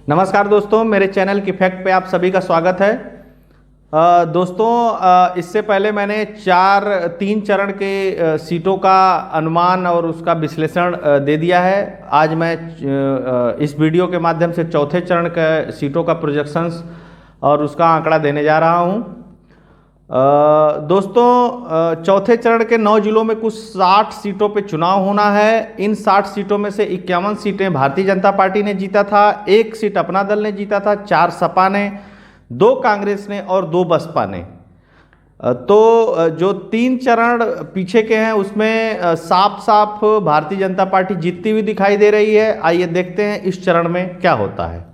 नमस्कार दोस्तों, मेरे चैनल की फैक्ट पे आप सभी का स्वागत है। दोस्तों, इससे पहले मैंने तीन चरण के सीटों का अनुमान और उसका विश्लेषण दे दिया है। आज मैं इस वीडियो के माध्यम से चौथे चरण के सीटों का प्रोजेक्शंस और उसका आंकड़ा देने जा रहा हूं। दोस्तों, चौथे चरण के 9 जिलों में कुछ 60 सीटों पे चुनाव होना है। इन 60 सीटों में से 51 सीटें भारतीय जनता पार्टी ने जीता था, 1 सीट अपना दल ने जीता था, 4 सपा ने, 2 कांग्रेस ने और 2 बसपा ने। तो जो 3 चरण पीछे के हैं उसमें साफ साफ भारतीय जनता पार्टी जीतती हुई दिखाई दे रही है। आइए देखते हैं इस चरण में क्या होता है।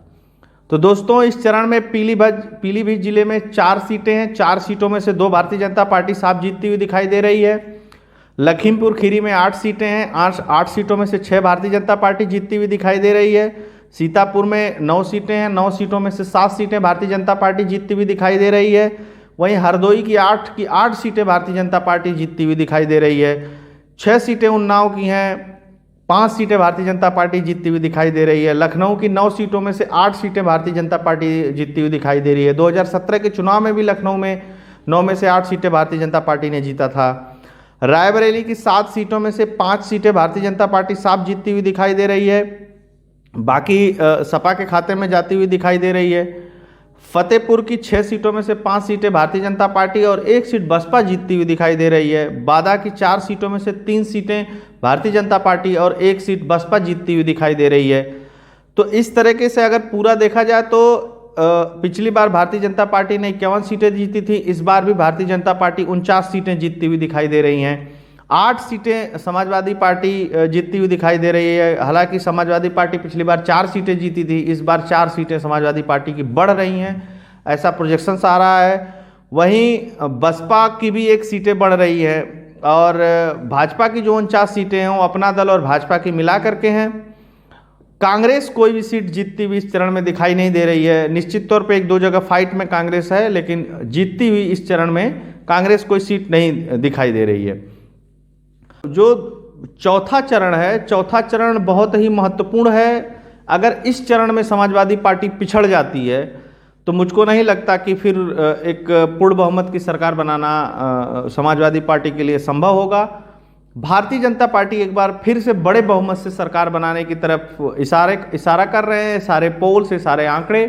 तो दोस्तों, इस चरण में पीलीभीत जिले में 4 सीटें हैं। 4 सीटों में से 2 भारतीय जनता पार्टी साफ जीतती हुई दिखाई दे रही है। लखीमपुर खीरी में 8 सीटें हैं। 8 सीटों में से 6 भारतीय जनता पार्टी जीतती हुई दिखाई दे रही है। सीतापुर में 9 सीटें हैं। 9 सीटों में से 7 सीटें भारतीय जनता पार्टी जीतती हुई दिखाई दे रही है। वहीं हरदोई की 8 सीटें भारतीय जनता पार्टी जीतती हुई दिखाई दे रही है। 6 सीटें उन्नाव की हैं। 5 सीटें भारतीय जनता पार्टी जीतती हुई दिखाई दे रही है। लखनऊ की 9 सीटों में से 8 सीटें भारतीय जनता पार्टी जीतती हुई दिखाई दे रही है। 2017 के चुनाव में भी लखनऊ में 9 में से 8 सीटें भारतीय जनता पार्टी ने जीता था। रायबरेली की 7 सीटों में से 5 सीटें भारतीय जनता पार्टी साफ जीतती हुई दिखाई दे रही है, बाकी सपा के खाते में जाती हुई दिखाई दे रही है। फतेहपुर की 6 सीटों में से 5 सीटें भारतीय जनता पार्टी और 1 सीट बसपा जीतती हुई दिखाई दे रही है। बादा की 4 सीटों में से 3 सीटें भारतीय जनता पार्टी और 1 सीट बसपा जीतती हुई दिखाई दे रही है। तो इस तरीके से अगर पूरा देखा जाए तो पिछली बार भारतीय जनता पार्टी ने 51 सीटें जीती थी। इस बार भी भारतीय जनता पार्टी 49 सीटें जीतती हुई दिखाई दे रही हैं। 8 सीटें समाजवादी पार्टी जीतती हुई दिखाई दे रही है। हालांकि समाजवादी पार्टी पिछली बार 4 सीटें जीती थी, इस बार 4 सीटें समाजवादी पार्टी की बढ़ रही हैं, ऐसा प्रोजेक्शंस आ रहा है। वहीं बसपा की भी 1 सीटें बढ़ रही है और भाजपा की जो 49 सीटें हैं वो अपना दल और भाजपा की मिला करके हैं। कांग्रेस कोई भी सीट जीतती हुई इस चरण में दिखाई नहीं दे रही है। निश्चित तौर पे 1-2 जगह फाइट में कांग्रेस है, लेकिन जीतती हुई इस चरण में कांग्रेस कोई सीट नहीं दिखाई दे रही है। जो चौथा चरण है, चौथा चरण बहुत ही महत्वपूर्ण है। अगर इस चरण में समाजवादी पार्टी पिछड़ जाती है तो मुझको नहीं लगता कि फिर एक पूर्ण बहुमत की सरकार बनाना समाजवादी पार्टी के लिए संभव होगा। भारतीय जनता पार्टी एक बार फिर से बड़े बहुमत से सरकार बनाने की तरफ इशारा कर रहे हैं। सारे पोल से सारे आंकड़े,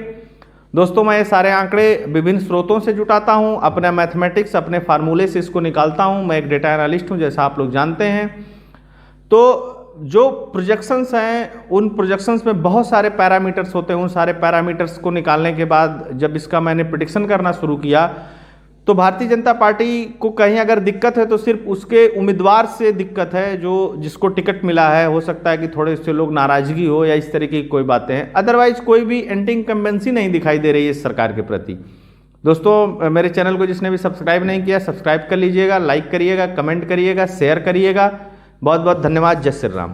दोस्तों मैं ये सारे आंकड़े विभिन्न स्रोतों से जुटाता हूं, अपने मैथमेटिक्स अपने फार्मूले से इसको निकालता हूं। मैं एक डेटा एनालिस्ट हूं, जैसा आप लोग जानते हैं। तो जो प्रोजेक्शंस हैं उन प्रोजेक्शंस में बहुत सारे पैरामीटर्स होते हैं। उन सारे पैरामीटर्स को निकालने के बाद जब इसका मैंने प्रेडिक्शन करना शुरू किया तो भारतीय जनता पार्टी को कहीं अगर दिक्कत है तो सिर्फ उसके उम्मीदवार से दिक्कत है, जो जिसको टिकट मिला है। हो सकता है कि थोड़े से लोग नाराजगी हो या इस तरीके की कोई बातें हैं, अदरवाइज कोई भी एंटी इनकम्बेंसी नहीं दिखाई दे रही है इस सरकार के प्रति। दोस्तों, मेरे चैनल को जिसने भी सब्सक्राइब नहीं किया सब्सक्राइब कर लीजिएगा, लाइक करिएगा, कमेंट करिएगा, शेयर करिएगा। बहुत बहुत धन्यवाद। जय श्री राम।